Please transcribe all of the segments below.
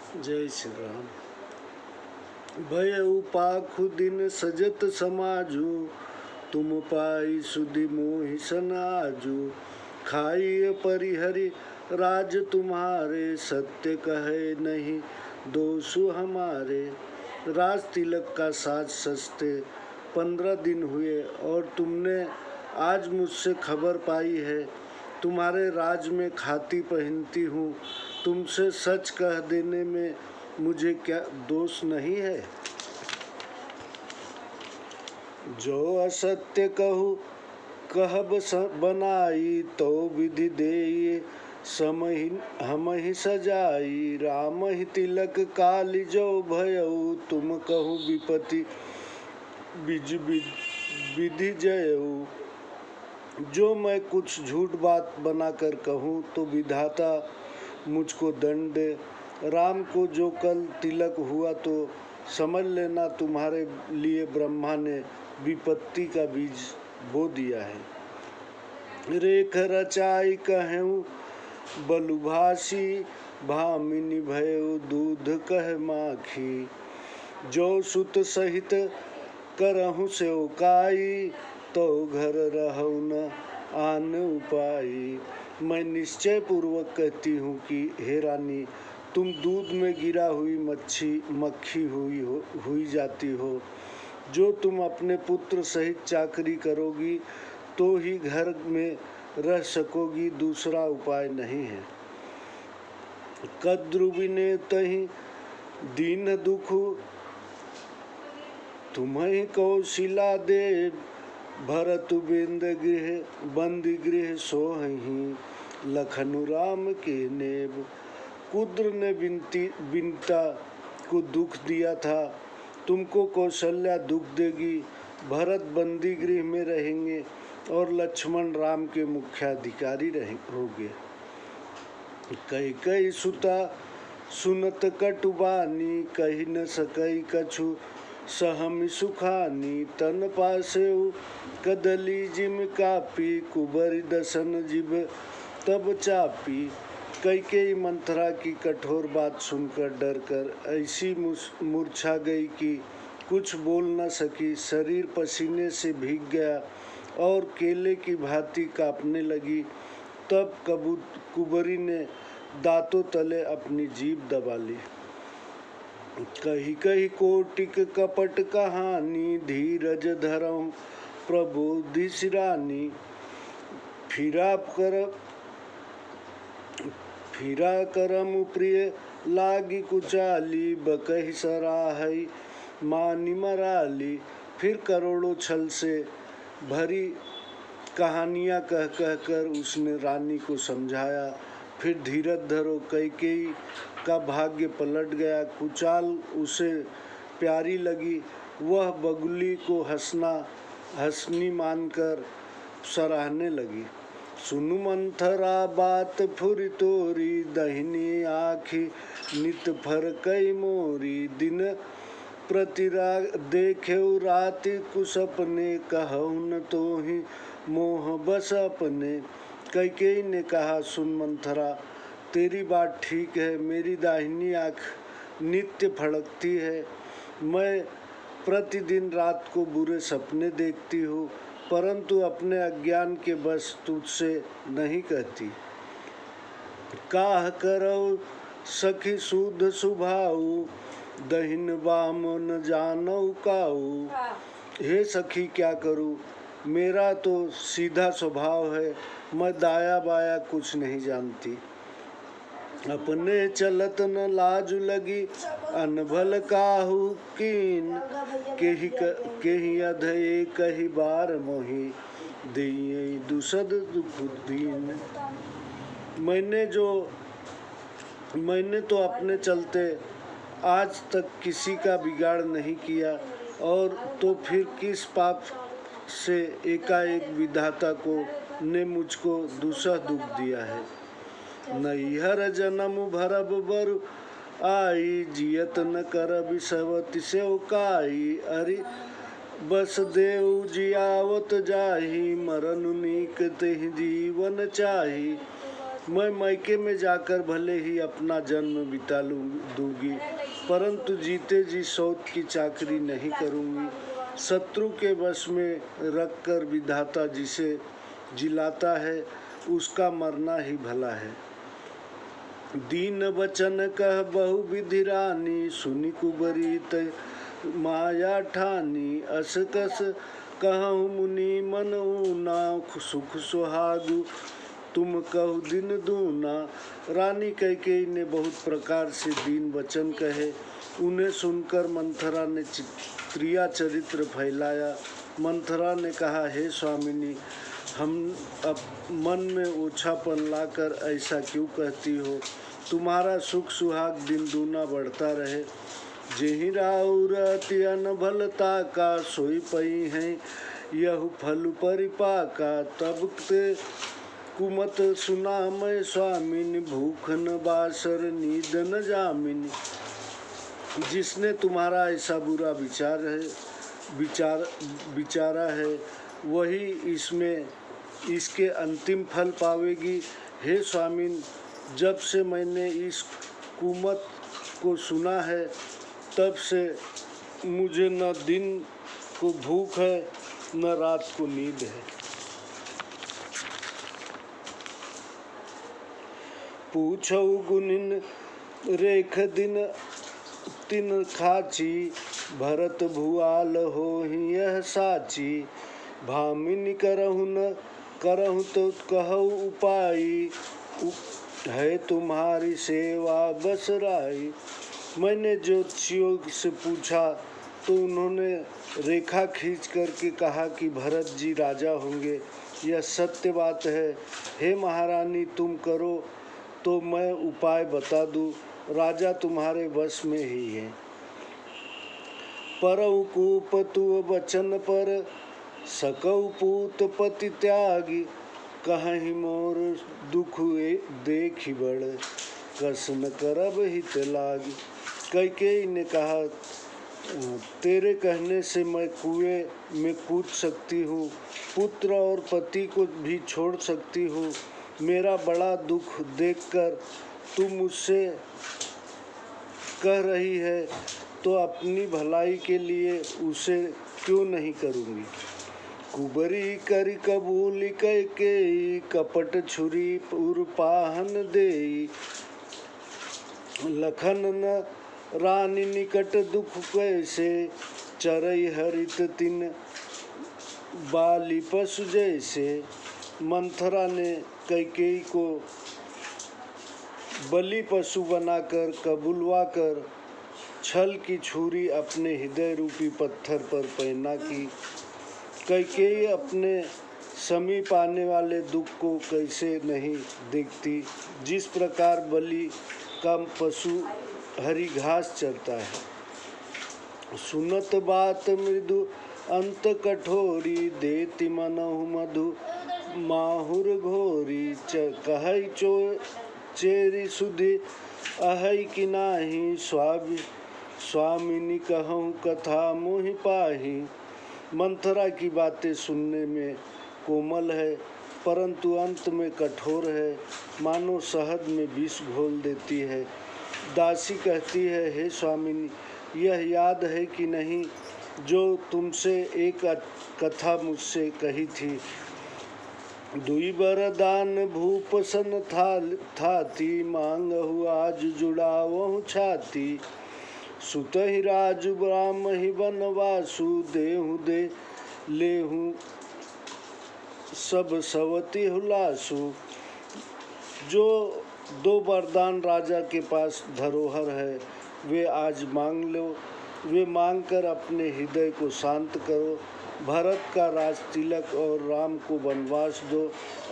जय श्री राम। भय उपाखु दिन सजत समाजू, तुम पाई सुधि मोहि सनाजू। खाइए परिहरि राज तुम्हारे, सत्य कहे नहीं दोषु हमारे। राज तिलक का साज सस्ते 15 दिन हुए और तुमने आज मुझसे खबर पाई है। तुम्हारे राज में खाती पहनती हूँ, तुमसे सच कह देने में मुझे क्या दोष नहीं है। जो असत्य कहूँ कहब बनाई, तो विधि देई समहि हमहि सजाई। राम ही तिलक काली जो भयऊ, तुम कहूँ विपति बिज विधि जयऊ। जो मैं कुछ झूठ बात बनाकर कहूँ तो विधाता मुझको दंड दे। राम को जो कल तिलक हुआ तो समझ लेना तुम्हारे लिए ब्रह्मा ने विपत्ति का बीज बो दिया है। रेख रचाई कहूँ बलुभाषी, भामिनी भयऊ दूध कह माखी। जो सुत सहित करहु सेवकाई, तो घर रहु न आन उपाई। मैं निश्चय पूर्वक कहती हूँ कि हे रानी, तुम दूध में गिरा हुई मक्खी हुई जाती हो। जो तुम अपने पुत्र सहित चाकरी करोगी तो ही घर में रह सकोगी, दूसरा उपाय नहीं है। कद्रुविने तहि दीन दुख, तुम्हें कौशिला दे। भरत बंदी गृह सोहि, लखनु राम के नेब। कुद्र ने बिनता को दुख दिया था, तुमको कौशल्या दुख देगी। भरत बंदी गृह में रहेंगे और लक्ष्मण राम के मुख्याधिकारी होंगे। कई सुता सुनत कटुबानी, कही न सकई कछु सहमि सुखानी। तन पासेउ कदली जिम कापी, कुबरी दसन जिब तब चापी। कैकेयी मंथरा की कठोर बात सुनकर डरकर ऐसी मूर्छा गई कि कुछ बोल न सकी। शरीर पसीने से भीग गया और केले की भांति कांपने लगी। तब कुबरी ने दांतों तले अपनी जीभ दबा ली। कही कोटिक कपट कहानी, धीरज धरम प्रबोधिस रानी। फिरा करम प्रिय लागी कुचाली, बकहि सराहई मानी मराली। फिर करोड़ों छल से भरी कहानियाँ कह कर उसने रानी को समझाया। फिर धीरज धरो, कैकेयी का भाग्य पलट गया। कुचाल उसे प्यारी लगी, वह बगुली को हंसनी मानकर सराहने लगी। सुनु मंथरा बात फुरि तोरी, दहिनी आँखि नित फर कई मोरी। दिन प्रति देखेउ राति कुसपने, कहु न तोहि मोह बस अपने। कैकेयी ने कहा, सुन मंथरा, तेरी बात ठीक है, मेरी दाहिनी आँख नित्य फड़कती है। मैं प्रतिदिन रात को बुरे सपने देखती हूँ, परंतु अपने अज्ञान के बस तुझसे नहीं कहती। काह करौ सखी शुद्ध सुभाऊ, दहिन बाम न जानौ काऊ। हे सखी, क्या करूँ, मेरा तो सीधा स्वभाव है, मैं दाया बाया कुछ नहीं जानती। अपने चलत न लाजु लगी, अनभल काहू कीन। केहि अधये कही बार मोहि, दिए दुसद दुख दीन। मैंने तो अपने चलते आज तक किसी का बिगाड़ नहीं किया, और तो फिर किस पाप से एकाएक विधाता ने मुझको दूसरा दुख दिया है। नैहर जन्म भरब बर आई, जियत न करबि सवति सेवकाई। अरि बस देव जियावत जाहि, मरनु नीक तेहि जीवन चाही। मैं मायके में जाकर भले ही अपना जन्म बिता दूंगी, परंतु जीते जी सौत की चाकरी नहीं करूंगी। शत्रु के वश में रखकर विधाता जिसे जिलाता है, उसका मरना ही भला है। दीन वचन कह बहु विधि रानी, सुनि कुबरी तय माया ठानी। अस कस कहूँ मुनि मन ऊना, सुख सुहागु तुम कहु दिन दूना। रानी कैकेयी ने बहुत प्रकार से दीन वचन कहे। उन्हें सुनकर मंथरा ने प्रिया चरित्र फैलाया। मंथरा ने कहा, हे स्वामिनी, हम अब मन में ओछापन लाकर ऐसा क्यों कहती हो? तुम्हारा सुख सुहाग दिन दूना बढ़ता रहे। जेहि राउर अति अनभलता का, सोई पई हैं यहु फल परिपाका। तब ते कुमत सुना मैं स्वामिनी, भूख न बासर नींद न जामिनी। जिसने तुम्हारा ऐसा बुरा विचारा है, वही इसमें इसके अंतिम फल पावेगी। हे स्वामिन, जब से मैंने इस कुमत को सुना है, तब से मुझे न दिन को भूख है न रात को नींद है। पूछौ गुनिन रेख दिन तिन खाची, भरत भुआल होहि यह साची। भामिनी करहु तो कहु उपाई, है तुम्हारी सेवा बस राई। मैंने ज्योतिषियों से पूछा तो उन्होंने रेखा खींच करके कहा कि भरत जी राजा होंगे। यह सत्य बात है। हे महारानी, तुम करो तो मैं उपाय बता दूं। राजा तुम्हारे वश में ही है। परउ कूप तु बचन पर, सकौ पूत पति त्यागी। कहीं मोर दुख देखि बड़, कसन करब हित लागी। कैकेयी ने कहा, तेरे कहने से मैं कुएं में कूद सकती हूँ, पुत्र और पति को भी छोड़ सकती हूँ। मेरा बड़ा दुख देखकर तू मुझसे कह रही है, तो अपनी भलाई के लिए उसे क्यों नहीं करूँगी। कुबरी करि कबूल कैकेयी, कपट छुरी उरपाहन देई। लखन न रानी निकट दुख कैसे, चरई हरित तिन बाली पशु जैसे। मंथरा ने कैकेयी को बलि पशु बनाकर कबूलवा कर छल की छुरी अपने हृदय रूपी पत्थर पर पहना की। कैकेयी अपने समीप आने वाले दुख को कैसे नहीं देखती, जिस प्रकार बलि का पशु हरी घास चरता है। सुनत बात मृदु अंत कठोरी, देति मनहु मधु माहुर घोरी। कहै चेरी सुधि अहै कि नाही, स्वामिनी कहूँ कथा मोहि पाही। मंथरा की बातें सुनने में कोमल है, परंतु अंत में कठोर है, मानो शहद में विष घोल देती है। दासी कहती है, हे स्वामिनी, यह याद है कि नहीं जो तुमसे एक कथा मुझसे कही थी। दुई बरदान भूप सन थाती, मांगहु आज जुड़ावहु छाती। सुतहि राजु ब्राह्महि बनवासु, देहु दे लेहु सब सवती हुलासु। जो दो वरदान राजा के पास धरोहर है, वे आज मांग लो। वे मांगकर अपने हृदय को शांत करो। भरत का राज तिलक और राम को वनवास दो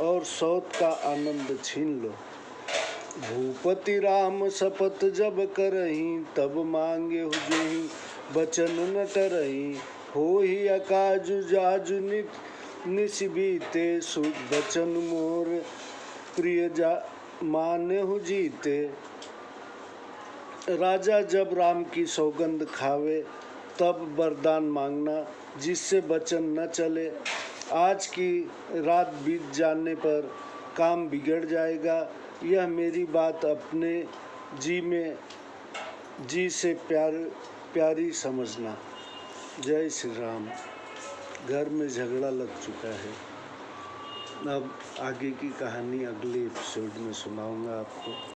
और सौत का आनंद छीन लो। भूपति राम शपथ जब करहीं, तब मांगे हुजेहि बचन न टरहीं। होहि अकाजु जाजु निस बीते, सुख बचन मोर प्रिय मानेहु जीते। राजा जब राम की सौगंध खावे तब वरदान मांगना, जिससे वचन न चले। आज की रात बीत जाने पर काम बिगड़ जाएगा। यह मेरी बात अपने जी से प्यारी समझना। जय श्री राम। घर में झगड़ा लग चुका है। अब आगे की कहानी अगले एपिसोड में सुनाऊंगा आपको।